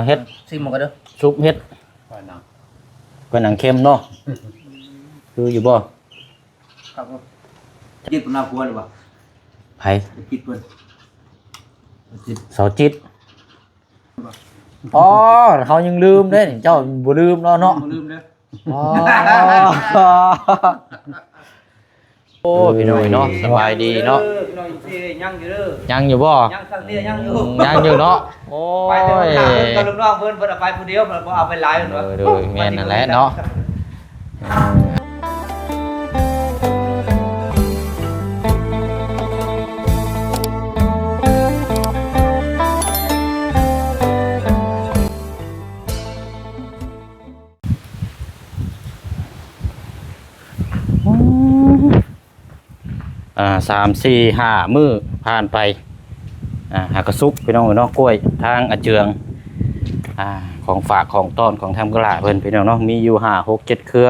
เฮ็ดซิมมันก็เด้อซุปเฮ็ดก้อยหนังเค็มเนาะคืออยู่บ่ครับจิตน่ากลัวหรือเปล่าไผจิตเพิ่นจิตเสาจิตอ๋อเขายังลืมเด้เจ้าบ่ลืมเนาะบ่ลืมเด้ออ๋อโอ้พี่น้อยเนาะสบายดีเนาะพี่น้อยสิยังอยู่เด้อยังอยู่บ่ยังสักเดียวยังอยู่ยังอยู่เนาะโอ้ยไปแต่ว่ากับลูกน้องเพิ่นเอาไปผู้เดียวเพิ่นบ่เอาไปหลายเพิ่นว่าโดยแม่นนั่นแหละเนาะ3 4 5มื้อผ่านไปหากระซุกพี่น้องเนาะกล้วยทางอาเจืองของฝากของต้อนของทำกระลาเพิ่นพี่น้องเนาะมีอยู่5 6 7เครือ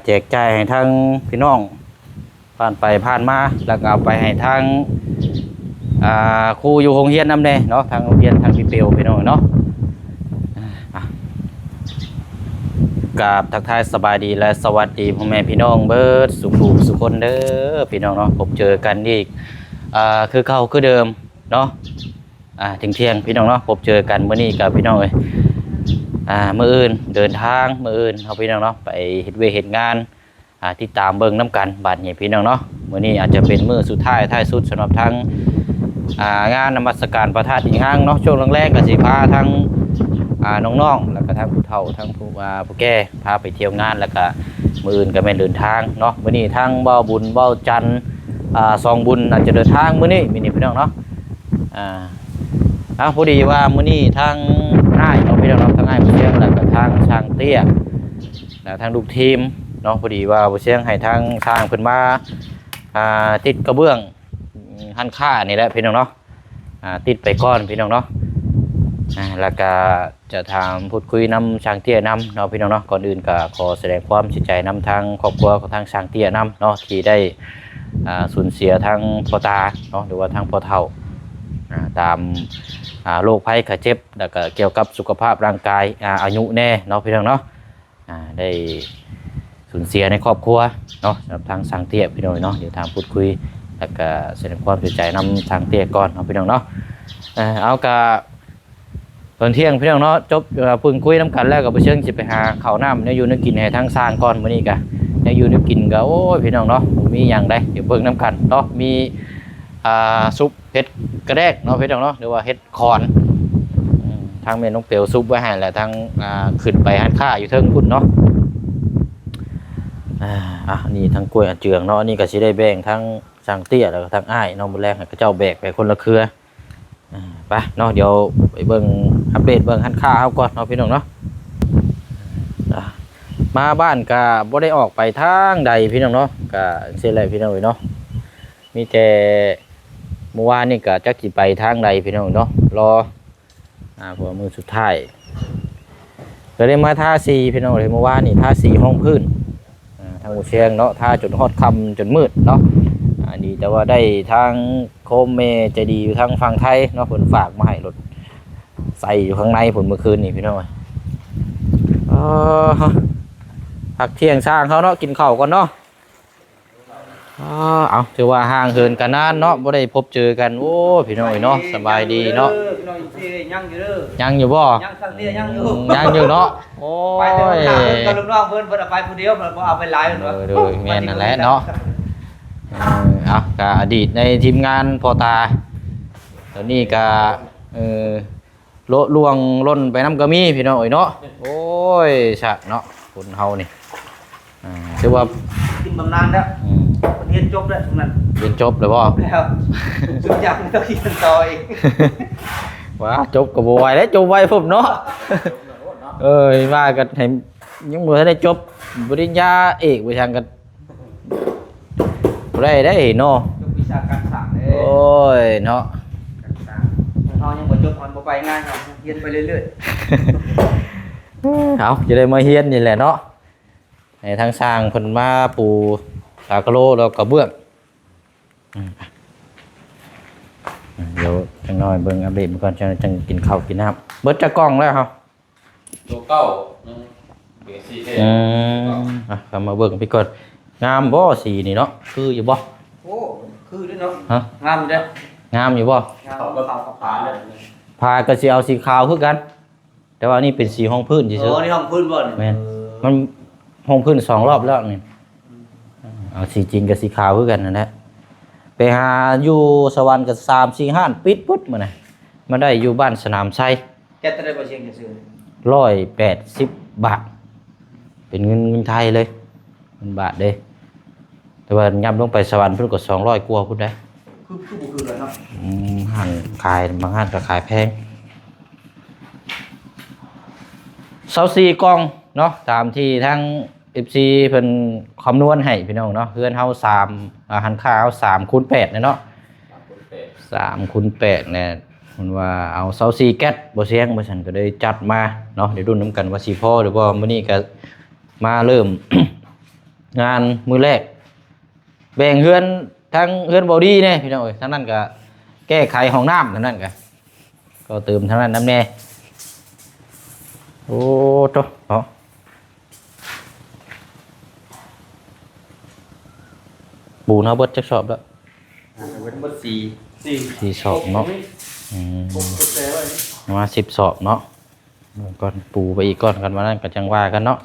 แจกจ่ายให้ทางพี่น้องผ่านไปผ่านมาแล้วก็เอาไปให้ทางครูอยู่โรงเรียนนำแน่เนาะทางโรงเรียนทางพี่เปียวพี่น้องเนาะกับทักทายสบายดีและสวัสดีพ่อแม่พี่น้องเบิดสุขคนเด้อพี่น้องเนาะพบเจอกันอีกคือเก่าคือเดิมเนาะถึงเที่ยงพี่น้องเนาะพบเจอกันมื้อนี้กับพี่น้องเอ้ยมื้ออื่นเดินทางมื้ออื่นเฮาพี่น้องเนาะไปเฮ็ดเวยกเฮ็ดงานติดตามเบิ่งน้ำกันบัดนี้พี่น้องเนาะมื้อนี้อาจจะเป็นมื้อสุดท้ายสุดสำหรับทั้งงานนมัสการพระธาตุอิงห้างเนาะช่วงแรกๆก็สิพาทั้งน้องๆแล้วก็ทั้งผู้เฒ่าทั้งผู้แก่พาไปเที่ยวงานแล้วก็มื้ออื่นก็แม่นเดินทางเนาะมื้อนี้ทั้งเบ้าบุญเบ้าจันทร์ซองบุญอาจจะเดินทางมื้อนี้พี่น้องเนาะพอดีว่ามื้อนี้ทางอ้ายเนาะพี่น้องเนาะทางอ้ายผู้เชี่ยงแล้วก็ทางช่างเตี้ยแล้วทางลูกทีมเนาะพอดีว่าผู้เชี่ยงให้ทางช่างเพิ่นมาติดกระเบื้องหันค่านี่แหละพี่น้องเนาะติดไปก่อนพี่น้องเนาะแล้วก็จะถามพูดคุยนำช่างเตี้ยนำเนาะพี่น้องเนาะก่อนอื่นก็ขอแสดงความเสียใจนำทางครอบครัวของทางช่างเตี้ยนำเนาะที่ได้สูญเสียทางพ่อตาเนาะหรือว่าทางพ่อเฒ่าตามโรคภัยไข้เจ็บแล้วก็เกี่ยวกับสุขภาพร่างกายอายุแน่เนาะพี่น้องเนาะได้สูญเสียในครอบครัวเนาะสำหรับทางช่างเตี้ยพี่น้องเนาะเดี๋ยวทางพูดคุยแล้วก็แสดงความเสียใจนำทางเตี้ยก่อนเนาะพี่น้องเนาะเอากะตอนเที่ยงพี่น้องเนาะจบพึ่งคุยน้ำกันแล้วกับไปเชิงจิไปหาข้าวน้ำเนี่ยอยู่นึกกินให้ทั้งสร้างก่อนมื้อนี้กะเนี่ยอยู่นึกกินก็โอ้ยพี่น้องเนาะมีอย่างใดเดี๋ยวเบิ่งน้ำกันเนาะมีซุปเห็ดกระแดกเนาะพี่น้องเนาะหรือว่าเห็ดคอนทางเมนูเปียวซุปไว้ให้แล้วทางขึ้นไปหันค่าอยู่เทิงพุ่นเนาะนี่ทั้งกล้วยเจืองเนาะนี่ก็สิได้แบ่งทั้งช่างเตี้ยแล้วก็ทั้งอ้ายเนาะมื้อแรกให้เจ้าแบกไปคนละเครือไปเนาะเดี๋ยวไปเบิ่งอัปเดตเบิ่งหันค่าเฮาก่อนเนาะพี่น้องเนาะมาบ้านก็บ่ได้ออกไปทางใดพี่น้องเนาะก็เสียแหละพี่น้องเนาะมีแต่เมื่อวานนี่ก็จักสิไปทางใดพี่น้องเนาะรอเพราะมื้อสุดท้ายก็ได้มาทาสีพี่น้องเลยเมื่อวานนี่ทาสีห้องพื้นทางหัวเชียงเนาะทาจนฮอดค่ำจนมืดเนาะดีแต่ว่าได้ทางโคมเมใจดีอยู่ทางฝั่งไทยเนาะผลฝากมาให้รถใส่อยู่ข้างในผลเมื่อคืนนี่พี่น้องพักเที่ยงสร้างเขาเนาะกินข้าวก่อนเนาะเอาถือว่าห่างเหินกันนานเนาะบ่ได้พบเจอกันโอ้พี่น้องเนาะสบายดีเนาะยังอยู่เด้อยังอยู่บ่ยังสักเดียวยังอยู่ยังอยู่เนาะโอ้ยกับลูกน้องเพิ่นเอาไปผู้เดียวเพิ่นบ่เอาไปหลายเพิ่นว่าโดยแม่นนั่นแหละเนาะก็อดีตในทีมงานพ่อตาตอนนี้ก็ล่วงล้นไปน้ำกระมี่พี่น้องเนาะโอ้ยฉะเนาะคนเฮานี่ถือว่ากินบำนาญแล้วเรียนจบแล้วตรงนั้นเรียนจบเลยบ่แล้วสุดยอดต้องเรียนต่ออีกว้าจบกับไวแล้วจบไวผมเนาะว่ากันให้ยังบ่ทันได้จบปริญญาเอกวิชากันได้เนาะจบวิชาการสร้างเด้โอ้ยเนาะเฮายังบ่จบมันบ่ไปง่ายครับเรียนไปเรื่อยๆเอาจะได้มาเฮียนนี่แหละเนาะให้ทางสร้างเพิ่นมาปูตากะโลแล้วก็เบื้องเดี๋ยวจังน้อยเบิ่งอัปเดตก่อนจังกินข้าวกินน้ำ เบิดจะกล้องแล้วครับ ตัวเก้านึงเบสิเท่ กลับมาเบิ่งพี่ก่อนงามบ่สีนี่เนาะคืออยู่บ่ โอ้คือด้วยเนาะ ฮะ งามอยู่เด้อง ามอยู่บ่ งามก็ขาวขาวเลย พาก็สิเอาสีขาวคือกัน แต่ว่านี่เป็นสีห้องพื้น โอ้ ซื่อ นี่ห้องพื้นบ่นี่ ๆแม่นมันห้องพื้น2 รอบแล้วนี่เอาสีจริงกับสีขาวคือกันนั่นแหละไปหาอยู่สวรรค์ก็3 4 5ปิดปึ๊ดมื้อน่ะมาได้อยู่บ้านสนามชัย แกจะได้บ่เชียงจะซื้อ 180 บาท เป็นเงินไทยเลยเงินบาทเด้แต่ว่าย่ำลงไปสวรรค์เพิ่นก็200กว่าพุ่นได้ คือบ่คือเลยเนาะ ห้างขายบางห้างก็ขายแพง24กล่องเนาะตามที่ทั้ง FC เพิ่นคำนวณให้พี่น้องเนาะเฮือนเฮา3หันค่าเฮา3 คูณ 8เนี่ยเนาะ3 คูณ 8เนี่ยมันว่าเอา24แก๊สบ่เสียงบ่ซั่นก็เลยจัดมาเนาะเดี๋ยวรุ่นนํกันว่าสิพอหรือบ่มื้อนี้ก็มาเริ่ม งานมื้อแรกแบ่งเฮือนทั้งเฮือนบ่ดีเนี่ยพี่น้องเอ้ยทั้งนั้นก็แก้ไขห้องน้ำทั้งนั้นก็เติมทั้งนั้นน้ำแน่โอ้โตเนาะปูนเฮาเบิดจักสอบแล้ว เป็นบ่4 4สอบเนาะมา10สอบเนาะก่อนปูไปอีกก่อนกันว่านั้นก็จังว่ากันเนาะ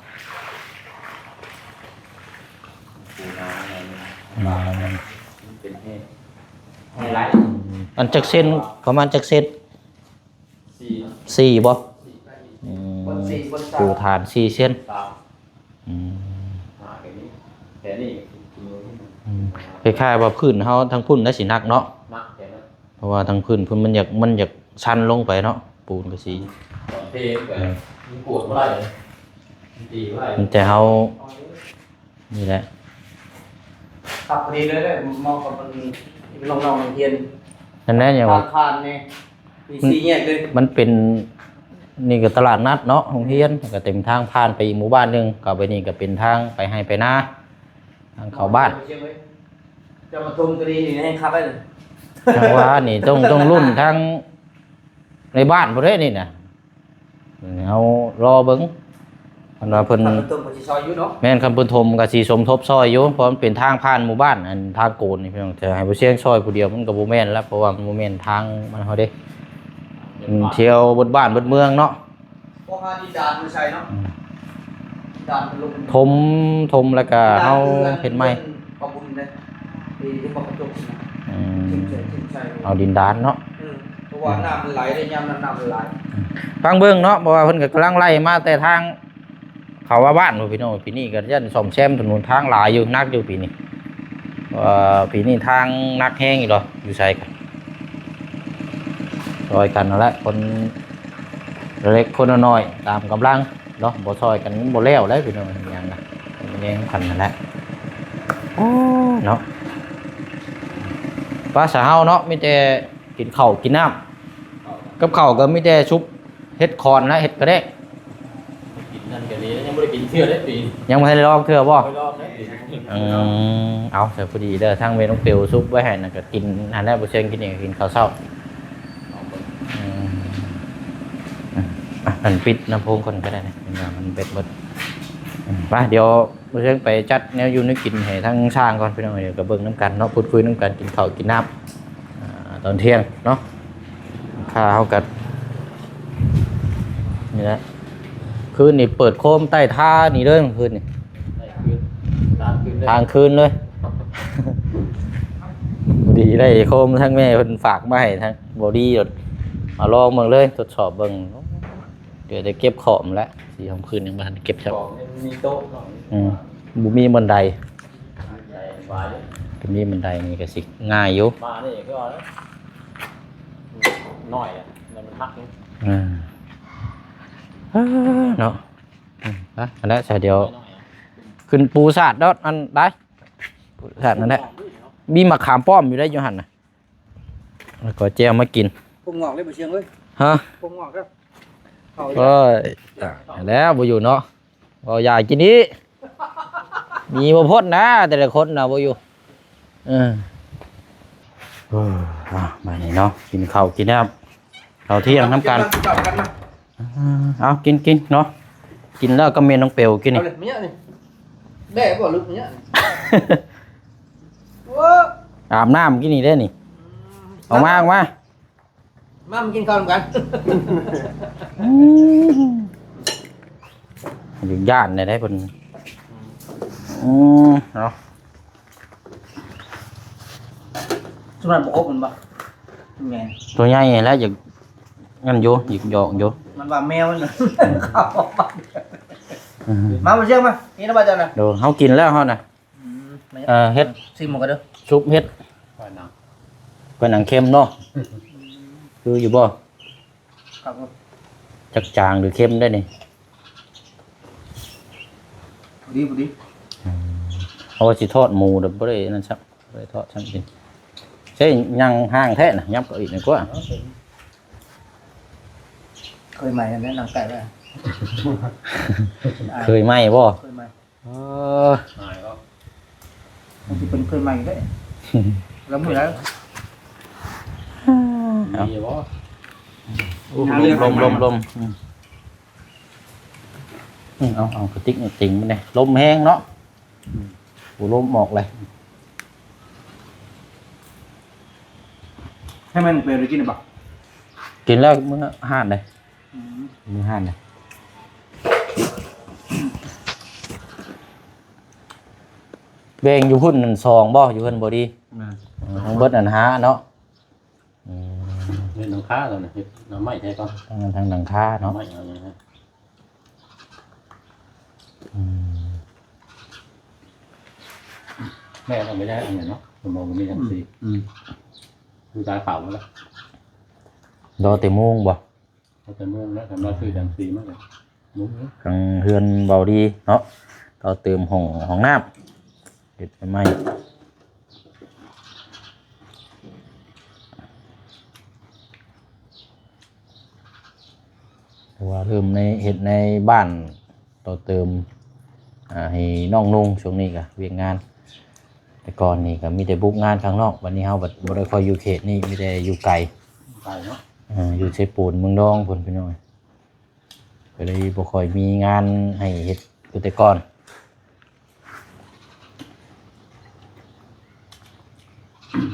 เป็นไฮไลท์ อันจักเส้นประมาณจักเส้น สี่ 4บ่ บน4บน3 ปูฐาน4เส้น สาม อืม แค่นี้แค่นี้ คล้ายๆว่าพื้นเฮาทั้งพื้นและสิหนักเนาะ นักแค่นั้น เพราะว่าทั้งพื้นมันอยากชันลงไปเนาะปูนก็สิ ตอนเทแบบมันปวดเมื่อไหร่มันตีเมื่อไหร่ มันแต่เฮานี่แหละ ขับพอดีเลยได้มองกับมันน้องๆเรียน นั่นแหละอย่างว่า ทานนี่มีสีแยกเลย มันเป็นนี่ก็ตลาดนัดเนาะโรงเรียนก็เต็มทางผ่านไปอีกหมู่บ้านหนึงก็ไปนี่ก็เป็นทางไปให้ไปนาทางเข้าบ้าน จะมาทุ่มตัวนี้นี่ให้ขับได้เลย ทางว่านี่ต้องรุ่นทางในบ้านบ่ได้นี่น่ะเอารอเบิ่งเพิ่นว่าเพิ่น ขับมาทุ่มกับชีซอยอยู่เนาะ แม่นคำเพิ่นทมก็สิสมทบซอยอยู่เพราะมันเป็นทางผ่านหมู่บ้านอันทางโกนนี่พี่น้องจะให้ผู้เชี่ยวซอยผู้เดียวมันก็บ่แม่นแล้วเพราะว่ามันบ่แม่นทางมันเฮาเด้เที่ยวบนบ้านบนเมืองเนาะ พวกหาดินดานมือใส่เนาะดานเป็นลง ทมแล้วก็เฮาเฮ็ดใหม่ ขอบคุณนะที่บอกกระจกนะ อืม ทิ้งใส่ เอาดินดานเนาะ เพราะว่าน้ำมันไหลได้ยามน้ำมันไหล ฟังเบิ่งเนาะเพราะว่าเพิ่นก็กำลังไล่มาแต่ทางเขาว่าบ้านพี่น้องปีนี้ก็ยันซ่อมแซมถนนทางหลายอยู่นักอยู่ปีนี้ปีนี้ทางนักแห้งอีกเหรออยู่ไสกันซอยกันนั่นแหละคนเล็กคนน้อยตามกำลังเนาะบ่ซอยกันบ่แล้วเลยพี่น้องอย่างนั้นมันแย่งกันนั่นแหละเนาะภาษาเฮาเนาะมีแต่กินข้าวกินน้ำกับข้าวก็มีแต่ชุบเฮ็ดคอนและเฮ็ดกระเดะ กินนั่นแค่นี้ยังไม่ได้กินเที่ยวได้ปี ยังบ่ทันได้ลองเทื่อบ่ ไม่รอบได้ปี เอาเสร็จพอดีเด้อทางเมนูเปียวซุปไว้ให้น่ะก็กินอันแรกบ่เชิงกินเองกินข้าวเช้าอันปิดน้ำโพงคนก็ได้นะมันเบ็ดเบิดไปเดี๋ยวบ่เชิงไปจัดแนวอยู่นึกกินให้ทั้งช่างก่อนพี่น้องเดี๋ยวก็เบิ่งน้ำกันเนาะพูดคุยน้ำกันกินข้าวกินน้ำตอนเที่ยงเนาะข้าวเฮากันนี่แหละคืนนี่เปิดโคมใต้ท่านี่เลยเมื่อคืนนี่ ทางคืนเลย ดีได้โคมทั้งแม่เพิ่นฝากมาให้ทั้งบอดี้หยดมาลองเบิ่งเลยทดสอบเบิ่งเดี๋ยวจะเก็บของแล้ว4 ค่ำคืนยังบ่ทันเก็บครับ มีโต๊ะ บ่มีบันได บาย ก็มีบันไดนี่ก็สิง่ายอยู่ มานี่ก็น้อยอ่ะมันหักนี่ เนาะอันนั้นใส่เดียวขึ้นปูสาดดอดอันได้ปูสาดนั่นแหละมีมะขามป้อมอยู่ได้อยู่หั่นน่ะแล้วก็แจวมากิน ผมงอกเลยบ่เชียงเว้ย ฮะ ผมงอกแล้วเขา ก็แล้วบ่อยู่เนาะบ่อยากกินนี้มีบ่พ้นนะแต่ละคนน่ะบ่อยู่มานี่เนาะกินข้าวกินน้ำข้าวเที่ยงน้ำกัน จับกันนะ เอากินเนาะกินแล้วก็เมนน้องเปลวกิน เอา นี่ เลยมีเนี่ยนี่แม่บ่ลึกมีเนี่ยว้า อาบน้ำกินนี่ได้นี่ออกมามามากินข้าวกัน อยู่ย่านได้เพิ่นเนาะ สำหรับบ่อบมันบ่แม่ ตัวใหญ่แล้วอยากงั้นอยู่หยิกหยอกอยู่ มันว่าแมวมันเข้ามาบ่เชื่อมานี่นะบ่จันน่ะ เดี๋ยวเฮากินแล้วเฮาน่ะเฮ็ด ซิมมันก็เด้อ ซุปเฮ็ด ปล่อยหนัง เป็นหนังเค็มเนาะคืออยู่บ่ ครับ จักจางหรือเค็มได้นี่ บ่ดี เอาว่าสิทอดหมูเด้อบ่ได้นั่นซักบ่ได้ทอดซั่นกินใช่ยังห้างแท้น่ะยับก็อีกหน่อยกว่า เคยใหม่แนะนำไก่ไว้ เคยไหมบ่ เคยใหม่ เออ หายก็ มันสิเป็นเคยใหม่ได้แล้วมื้อแล้ว มีบ่ ลมเอากระติกนี่ติ่งมันนี่ลมแห้งเนาะโอ้ลมออกเลย ให้มันเปรี้ยวได้กินได้บ่ กินแล้วมื้อห่านเลยมื้อห่านเลยแบ่งอยู่พุ่นนั่นซองบ่อยู่เพิ่นบ่ดีทั้งเบิดนั่นหาเนาะ เฮ็ดหนังค้าแล้วนะเฮ็ดหน้ำไม้ใช่ก่อน ทางหลังคา หน้ำ เนาะ ไม้เอาอย่างนั้นแม่ทำไม่ได้อันไหนเนาะผมมองมีทั้งสีดูตาขาวแล้ว รอแต่โมงบ่ เขาจะเมืองแล้วทำเราซื้อทั้งสีมากเลยมุ้ง ทางเฮือนเบาดีเนาะต่อเติมห้องน้ำเฮ็ดไปใหม่เพราะว่าเริ่มในเฮ็ดในบ้านต่อเติมให้น้องนุ่งช่วงนี้ก็เวียกงานแต่ก่อนนี่ก็มีแต่บุกงานข้างนอกวันนี้เฮาบ่ได้ค่อยอยู่เขตนี่มีแต่อยู่ไกล ไก่เนาะ อยู่ชัยปูนเมืองดองพุ่นพี่น้อยก็เลยบ่ค่อยมีงานให้เฮ็ดคือแต่ก่อน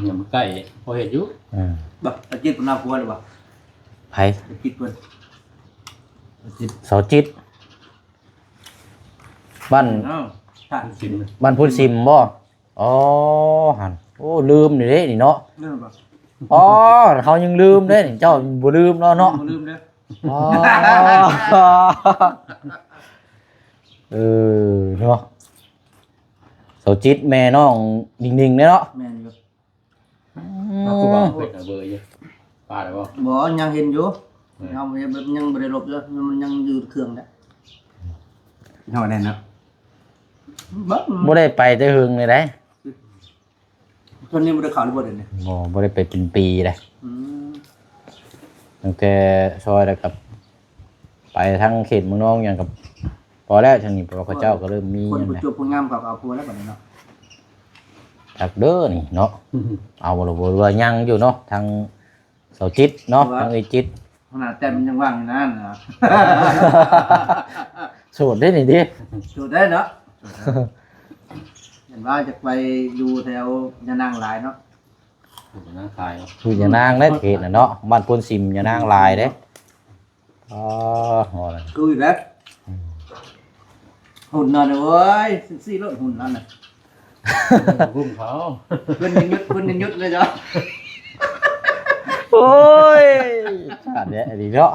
อย่างไก่พอเห็ดอยู่ บ่ตะจิตมันน่ากลัวหรือบ่ ไผ ตะจิตเพิ่น เสาจิตบ้าน ถ้า ชิม บ้านพุทธซิมบ่อ๋อหั่นโอ้ลืมนี่เด้นี่เนาะ เรื่องบ่ อ๋อเขายังลืมเด้นี่เจ้าบ่ลืมเนาะเนาะ บ่ลืมเด้อ อ๋อเนาะเสาจิตแม่น้องนิ่งๆเด้เนาะ แม่นอยู่ เราคือว่าเป็ดเบอร์อยู่ปลาได้ป่ะ บ่ยังเห็นอยู่ยังบ่ได้ลบอยู่มันยังอยู่เครื่องนะเฮาแน่นเนาะบ่ บ่ได้ไปแต่หึงเลยเด้ ตอนนี้บ่ได้เข้าหรือบ่เด้เนี่ย บ่ได้ไปเป็นปีเลย อืม ตั้งแต่ซอยแล้วกับไปทางเขตเมืองนองอย่างกับพอแล้วทางนี้พอเขาเจ้าก็เริ่มมี คน นั่น ผู้ แหละ จบผู้งามเขาก็เอาผัวแล้วบัดนี้เนาะ จากเด้อนี่เนาะเอาบ่รู้ว่ายังอยู่เนาะทางเสาจิตเนาะทางไอ้จิต ขนาดแต่มันยังว่างอยู่นั่นนะ โสดได้นี่ดิ จูดได้เนาะเห็นว่าจะไปอยู่แถวยานางหลายเนาะ ผมจะนั่งขายเนาะ อยู่อย่านางเด้เขตน่ะเนาะบ้านพนซิมอย่านางลายเด้อ๋อฮอดเลย กูอีกแล้วหุ่นนอนเลยเว้ยซี่รถหุ่นนั่นน่ะ รุ่มเขา เพิ่นยังยุดเลยจ้ะ โอ้ยชาติเนี้ยดีเนาะ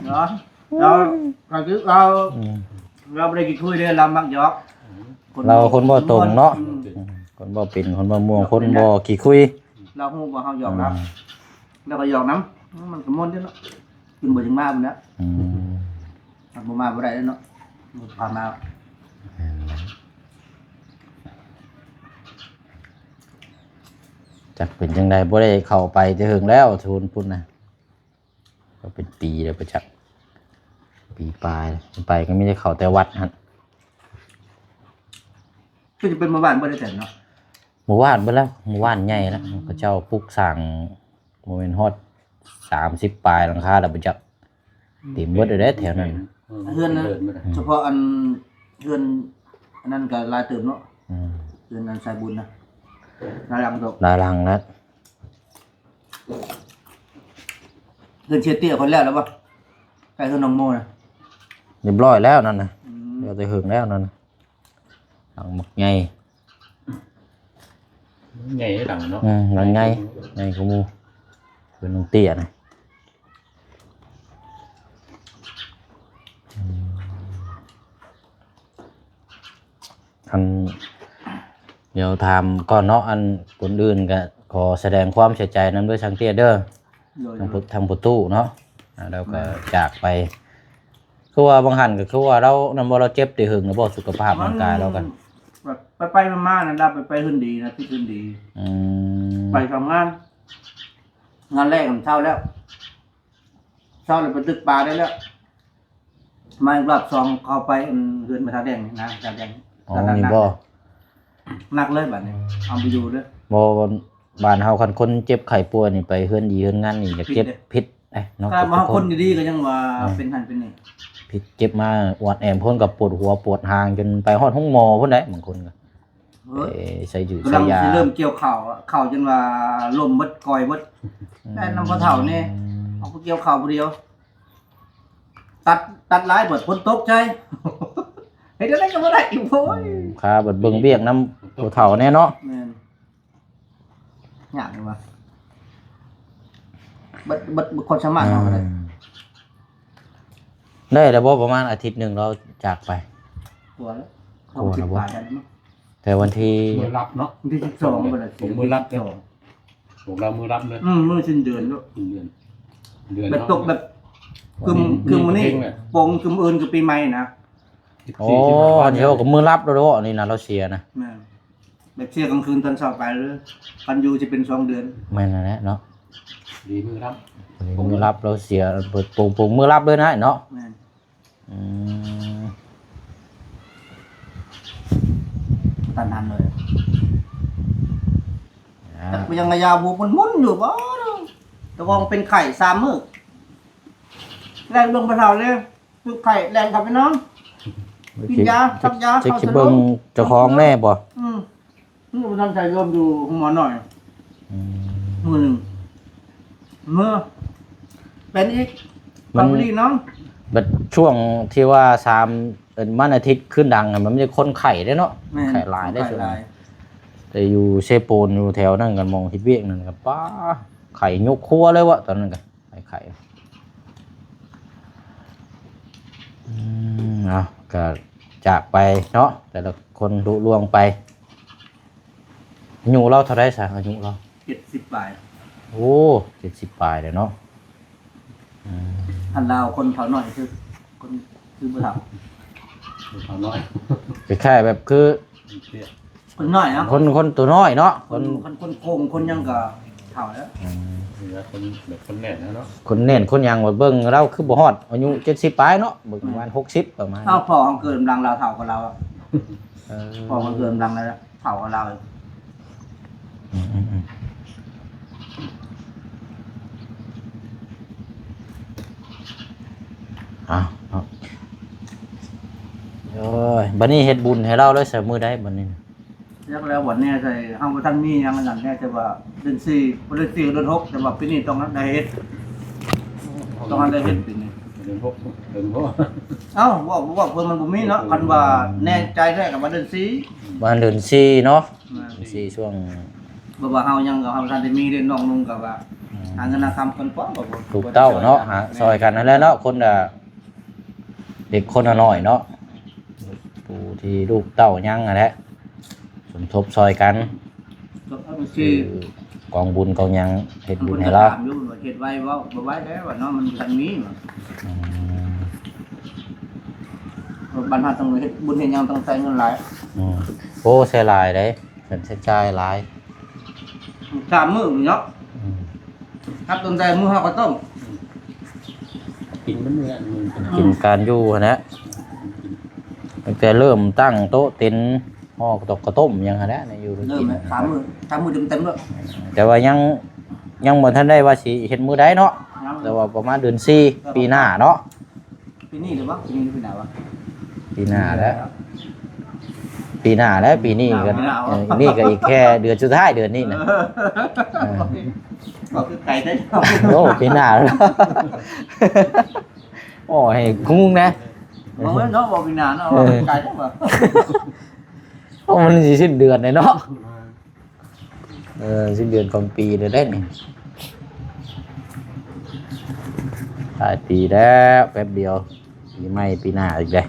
เนาะเราคือเราไม่ได้กินคุยเลยเรามักหยอก เราคนบ่ตรงเนาะคนบ่เป็นคนบ่ม่วงคนบ่ขี้คุย เราฮู้ว่าเฮาหยอกนะแล้วก็หยอกน้ำมันก็ม่วนเด้อเนาะกินบ่จังมาพุ่นนะ อืม ถ้าบ่มาบ่ได้เนาะบ่พามา จักเป็นจังไดบ่ได้เข้าไปจะหึงแล้วทูนพุ่นนะก็เป็นปีแล้วประจักษ์ปีปลายแล้วไปก็มีแต่เข้าแต่วัดหั่น ก็จะเป็นหมู่บ้านบ่ได้แต่เนาะ หมู่บ้านเบิดแล้วหมู่บ้านใหญ่แล้วเขาเจ้าปลูกสร้างบ่แม่นฮอด30ปลายหลังคาแล้วประจักษ์ เต็มเบิดเลยเด้แถวนั้น เฮือนนะเฉพาะอันเฮือนอันนั้นก็ลายเติมเนาะเฮือนนั้นสายบุญนะลายหลังตก หลายหลังนะ เฮือนเชียเตี้ยคนแรกแล้วป่ะใกล้เฮือนน้องโมนะ เรียบร้อยแล้วนั่นน่ะเดี๋ยวจะหึงแล้วนั่นน่ะหลังหมกใหญ่ ใหญ่หลังเนาะ หลังใหญ่ใหญ่กูมูเป็นน้องเตี้ยนะอันเดี๋ยวถามก่อนเนาะอันคนอื่นก็ขอแสดงความเสียใจนั้นด้วยช่างเตี้ยเด้อทางประตูเนาะเราก็จากไปคือว่าบางหันก็คือว่าเรานำว่าเราเจ็บตีหึงหรือบ่สุขภาพร่างกายเรากัน ไปมาๆนะดับไปเฮือนดีนะที่เฮือนดีไปทำงานแรกของเช้าแล้วเช้าเลยไปตึกปลาได้แล้วมาอีกรอบสองเข้าไปเฮือนมาทาแดงนะทาแดง อ๋อนี่บ่ หนักเลยบัดนี้เอาไปอยู่เด้อ บ่บ้านเฮาคันคนเจ็บไข้ป่วยนี่ไปเฮือนดีเฮือนงานนี่อยากเจ็บพิษเนาะ ถ้ามาคนดีๆก็ยังว่าเป็นหันเป็นนี่ พิษเจ็บมาอวดแอมพ่นกับปวดหัวปวดหางจนไปฮอดห้องหมอพุ่นได้บางคนก็ใส่อยู่ กำ ใส่ ลัง ยา สิเริ่มเกี่ยวเข่าจนว่าลมเบิดกอยเบิดได้นำพอเฒ่านี่เอาไปเกี่ยวเข่าผู้เดียวตัดหลายเบิดฝนตกใจเฮ็ดได้ก็บ่ได้อีกโว้ย ค่าเบิดเบิ่งเบี้ยงนำผู้เฒ่าแน่เนาะ แม่นยากเลยว่ะเบิดคนสามารถเฮาก็ได้ ได้แล้วบ่ประมาณอาทิตย์หนึงเราจากไป ตัวแล้วเขาสิบาทได้มั้ง แต่วันที่ มือรับเนาะ วันที่12บ่ได้ ผมมือรับเนี่ยผมเรามือรับเลย มื้อสิ้นเดือนแล้ว เดือน แบบตกแบบกึมมื้อนี้ปงกึมอื่นคือปีใหม่นะ โอ้เดี๋ยวก็มือรับแล้วเด้ออันนี้นะเราเสียนะ แม่นแบบเที่ยงกลางคืนตอนเช้าไปเลยคันอยู่จะเป็น2 เดือน แม่นนั่นแหละเนาะ ดีมือรับ มือรับเราเสียเปิดปงมือรับเลยนะเนาะ แม่น ตันทันเลยแต่ยังยาบูมันมุ่นอยู่บ่แต่ว่ามันเป็นไข่3 มื้อแรงลงไปเท่าเลยคือไข่แรงกลับไปน้องกินยาซักยา จะคิดเบิ่งเจ้าของแน่บ่ นี่บ่ทันใจโยมอยู่หมอหน่อยมื้อหนึงมื้อเป็นอีกบางทีน้อง บัดช่วงที่ว่า3มันอาทิตย์ขึ้นดังมันไม่ใช่คนไข้ได้เนาะไข้หลายได้ส่วนแต่อยู่เซโปนอยู่แถวนั่นกันมองทิศเวียกนั่นก็ป้าไข่ยกครัวเลยวะตอนนั้นก็ไข่เอาก็จากไปเนาะแต่ละคนลุล่วงไปอายุเราเท่าไรซะอายุเรา 70 บาท โอ้70 ปลายเลยเนาะ อันลาวคนเผาหน่อยคือคนคือบ่เฒ่า เขาน้อย คล้ายๆแบบคือ คนน้อยนะ คนตัวน้อยเนาะ คนโกงคนยังก็เฒ่าแล้ว คนแบบคนแน่นนะเนาะ คนเน่นคนยังว่าเบิ่งเราคือบ่ฮอดอายุ70 ปลายเนาะเบิ่งประมาณ60ประมาณ เฒ่าพอของเกิดกำลังเราเฒ่ากว่าเราอะพอของเกิดกำลังแล้วเฒ่ากว่าเราอีก โอ้ยบัดนี้เฮ็ดบุญให้เราเลยเสมอได้บัดนี้ แล้ววันนี้ใส่เฮาบ่ทันมีหยังอันนั้นแน่แต่ว่าเดือน4บ่เดือน4เดือน6แต่ว่าปีนี้ต้องได้เฮ็ดต้องได้เฮ็ดปีนี้ เดือนหก เอ้าว่าเพิ่นมันบ่มีเนาะคันว่าแน่ใจแท้ก็ว่าเดือน4 วันเดือน4เนาะ4ช่วง บ่ว่าเฮายังก็เฮาทันได้มีเด้น้องนุ่งก็ว่าหาเงินหาคำคนป้อบ่ ถูกเต้าเนาะหาซอยกันนั่นแหละเนาะคนเด็กคนน้อยเนาะผู้ที่ลูกเต้ายังนั่นแหละสมทบซอยกัน คือก องบุญกองยังเฮ็ดบุญให้เรา อยู่เฮ็ดไว้ว่าบ่ไว้แล้วว่าเนาะมันทันมีบรรทัดต้องเฮ็ดบุญเฮ็ดหยังต้องใช้เงินหลาย โอ้ใช้หลายเด้เงินใช้จ่ายหลาย 3 มื้อเนาะครับต้นใจมื้อเฮาก็ต้ม กินมันเนี่ย กินการอยู่หั้นนะตั้งแต่เริ่มตั้งโต๊ะเต็นท์ห่อกระตกกระต้มยังหั้นนะอยู่ เริ่มแล้ว3 มื้อเต็มๆแล้ว แต่ว่ายังบ่ทันได้ว่าสิเฮ็ดมื้อใดเนาะแต่ว่าประมาณเดือน4ปีหน้าเนาะ ปีนี้หรือวะปีนี้หรือปีไหนวะ ปีหน้าแล้วปีหน้าแล้วปีนี้ก็นี่ก็อีกแค่เดือนสุดท้ายเดือนนี้นะ ก็คือไก่ได้ โอ้ปีหน้าแล้ว โอ้ยคุ้งนะ มองว่าน้องบอกปีหน้าเนาะไก่ได้ป่ะ โอ้มันสิสิ้นเดือนเลยเนาะสิ้นเดือนของปีเดือนได้นี่ปลายปีแล้วแป๊บเดียวปีใหม่ปีหน้าอีกเลย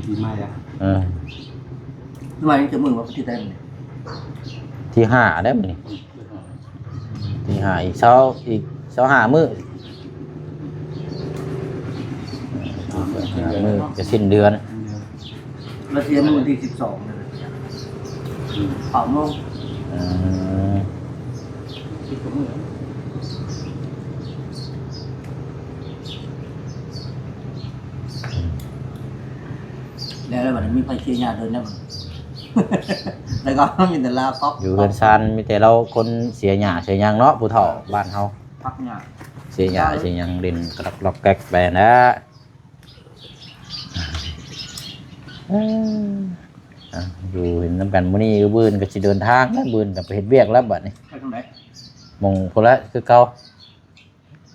ปีใหม่อ่ะ ทำไมจะมึงว่าที่ได้เนี่ย ที่ห้าได้มั้ยนี่ที่ห้าอีกเช้าห้ามื้อมื้อจะสิ้นเดือน เราเทียมวันที่12เลย3 โมง แล้วมันมีไฟเชียร์ยาเดินได้มั้งแล้วก็มีแต่ลาป๊อก อยู่เรือนซานมีแต่เราคนเสียหญ้าเสียหยังเนาะผู้เฒ่าบ้านเฮา พักยา เสียหญ้าเสียหยังดินกระดกล็อกแก๊กไปนะอยู่เห็นน้ำกันมื้อนี้ก็บื้นก็สิเดินทางแล้วบื้นก็ไปเฮ็ดเวียกแล้วบัดนี้ ไปตรงไหน มงพุ่นละคือเก่า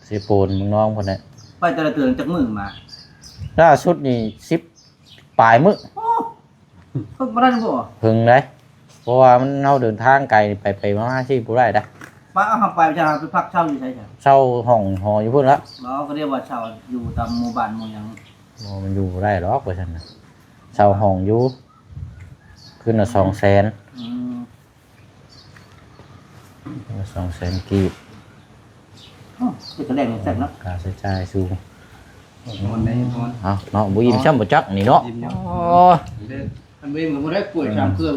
สิโปนมึงน้องพุ่นน่ะ ไปแต่ละเตือนจากมือมา ล่าสุดนี่10ปลายมื้อ โอ้เพิ่งมาได้บ่ เพิ่งได้เพราะว่ามันเฮาเดินทางไกลไปมาๆสิบ่ได้ดะ ป้าเอาไปจะไปพักเช่าอยู่ใช่ไหม เช่าห้องหออยู่พุ่นละ เราก็เรียกว่าเช่าอยู่ตามหมู่บ้านหมู่หยัง บ่มันอยู่บ่ได้หรอกว่าซั่นน่ะเช่าห้องอยู่ขึ้นละ200,000 200,000กีบ คือแสดงแซ่บเนาะ ค่าใช้จ่ายสูง คนไหนคน เอาเนาะบ่อิ่มช้ำบ่จักนี่เนาะโอ้ อันเบมก็บ่ได้กล้วยชามเครื่อง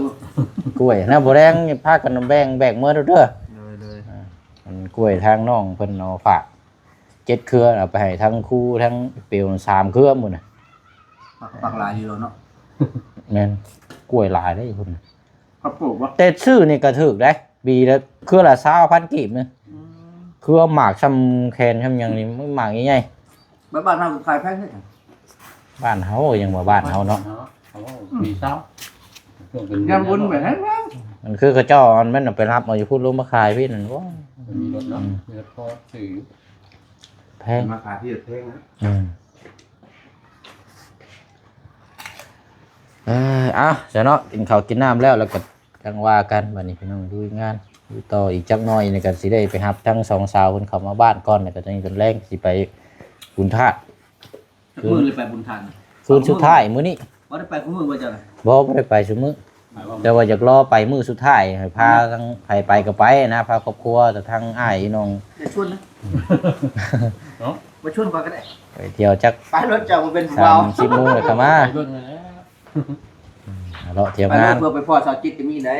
กล้วยนะบ่แรงพากันแบ่งแบกมื้อเด้อ เลย มันกล้วยทางน้องเพิ่นเอาฝาก7เครือเอาไปให้ทั้งครูทั้งเปียว3เครือหมื้อน่ะ ปักหลายอยู่เนาะ แม่นกล้วยหลายเด้พุ่น เขาปลูกบ่ แต่ชื่อนี่ก็ถูกได้ปีละเครือละ20,000กีบนึงเครือหมากซ้ำแคนซ้ำหยังนี่มันหมากใหญ่ บ้านเฮาขายแพงเด้อ ๆบ้านเฮายังว่าบ้านเฮาเนาะ ปีเช้า งานบุญแบบนั้น มันคือกระเจ้ามันเอาไปรับเอาอยู่พูดลงมาขายพี่นั่นว่า มีรถเนาะมีรถพอสื่อ แพง มาขายที่แพงนะ เอาเดี๋ยวเนาะกินข้าวกินน้ำแล้วก็จังว่ากันวันนี้พี่น้องดูงานดูต่ออีกจักหน่อยในการสิได้ไปรับทั้งสองสาวคนเข้ามาบ้านก่อนแล้วก็จะมีจนแรงสิไปบุญธาตุ มือเลยไปบุญทาน คืนสุดท้ายมื้อนี้ บ่ได้ไปคู่มือว่าจัง บ่ได้ไปซุมื้อแต่ว่าอยากรอไปมื้อสุดท้ายให้พาทั้งไปก็ไปนะพาครอบครัวแต่ทั้งอ้ายน้อง จะชวนนะเนาะมาชวนก่อนก็ได้ ไปเที่ยวจัก ไปรถจะมาเป็นผู้เบา 30โมงแล้วก็มา เบิ่งแล้ว เลาะเที่ยว ไป งาน เพื่อไปพ่อสาวจิตจะมีไหน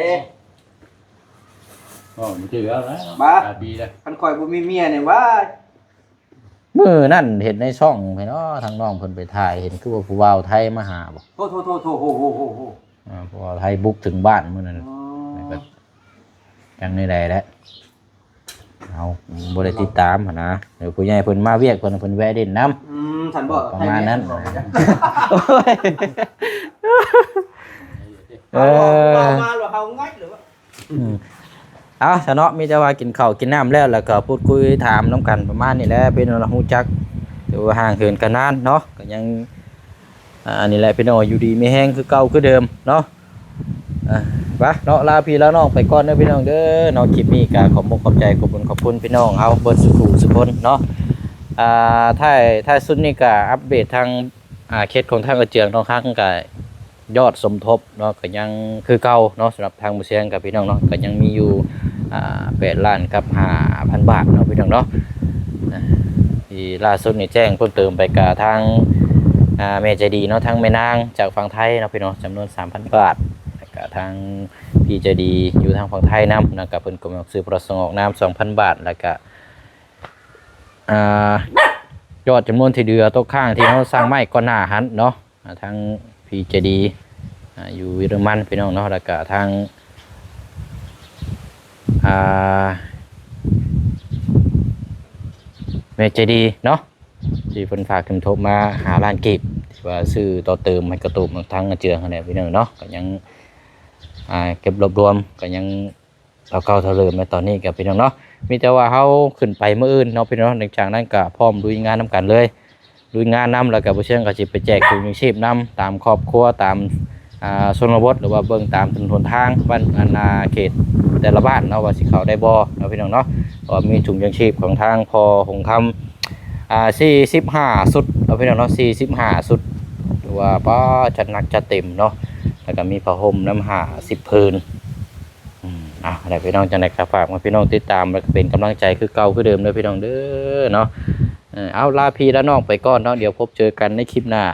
อ๋อมันจืดแล้วนะ บ้า ปีแล้ว คันคอยบ่มีเมียเนี่ยว่า มื้อนั่นเห็นในช่องเห็นทางน้องเพิ่นไปถ่ายเห็นคือว่าผู้บ่าวไทยมาหาบ่ โทโห ผู้บ่าวไทยบุกถึงบ้านมื้อนั้นก็จังได๋แหละเอาบ่ได้ติดตามหั่นนะเดี๋ยวผู้ใหญ่เพิ่นมาเวียกเพิ่นแวะเด่นนำ ท่านบอก ประมาณนั้น มาหรือเขาง่ายหรือว่า เอาซะเนาะมีแต่ว่ากินข้าวกินน้ำแล้วก็พูดคุยถามน้ำกันประมาณนี้แหละเป็นเราฮู้จักเดี๋ยวห่างเหินกันนานเนาะก็ยังอันนี้แหละพี่น้องอยู่ดีมีแห้งคือเก่าคือเดิมเนาะไปเนาะลาพี่แล้วน้องไปก่อนเด้อพี่น้องเด้อเนาะคลิปนี้ก็ขอบคุณขอบใจขอบคุณพี่น้องเฮาเบิดสุขคนเนาะถ้าสุดนี้ก็อัปเดตทางเคสของทางกระเจียงทองครั้งก็ยอดสมทบเนาะก็ยังคือเก่าเนาะสำหรับทางบุเชียงกับพี่น้องเนาะก็ยังมีอยู่8 ล้านกับ 5,000 บาทเนาะพี่น้องเนาะที่ล่าสุดนี่แจ้งเพิ่มเติมไปกับทางแม่ใจดีเนาะทางแม่นางจากฝั่งไทยเนาะพี่น้องจำนวน 3,000 บาทแล้วก็ทางพี่ใจดีอยู่ทางฝั่งไทยนำนะกับเพิ่นก็ซื้อประสงค์ออกน้ำ 2,000 บาทแล้วก็ยอดจำนวนที่เดือตกข้างที่เขาสร้างไม้ก่อนหน้าหันเนาะทางพี่ใจดีอยู่เยอรมันพี่น้องเนาะแล้วก็ทางแม่ใจดีเนาะ ที่เพิ่นฝากสมทบมา5ล้านกีบที่ว่าซื้อต่อเติมให้กระตูบทางเจืองนั่นแหละพี่น้องเนาะก็ยังเก็บรวบรวมก็ยังเก่าๆเท่าเดิมในตอนนี้กับพี่น้องเนาะมีแต่ว่าเฮาขึ้นไปมื้ออื่นเนาะพี่น้องหลังจากนั้นก็พร้อมลุยงานนํกันเลยลุยงานนํแล้วก็บ่เชิงก็สิไปแจกถุงยังชีพนํตามครอบครัวตามชนบทหรือว่าเบิ่งตามถนนหนทางบ้านเขตแต่ละบ้านเนาะว่าสิเข้าได้บ่เนาะพี่น้องเนาะก็มีถุงยังชีพของทางพอหงคำ45สุดเอาพี่น้องเนาะ45สุดหรือว่าป้าจัดหนักจัดเต็มเนาะแล้วก็มีผ้าห่มน้ำห่า10ผืนได้พี่น้องจังได๋ก็ฝากมาพี่น้องติดตามแล้วก็เป็นกำลังใจคือเก่าคือเดิมเด้อพี่น้องเด้อเนาะเอาลาพี่และน้องไปก่อนเนาะเดี๋ยวพบเจอกันในคลิปหน้า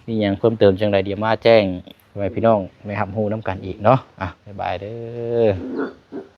มีหยังเพิ่มเติมจังไดเดี๋ยวมาแจ้งให้พี่น้องได้รับรู้นํกันอีกเนาะบ๊ายบายเด้อ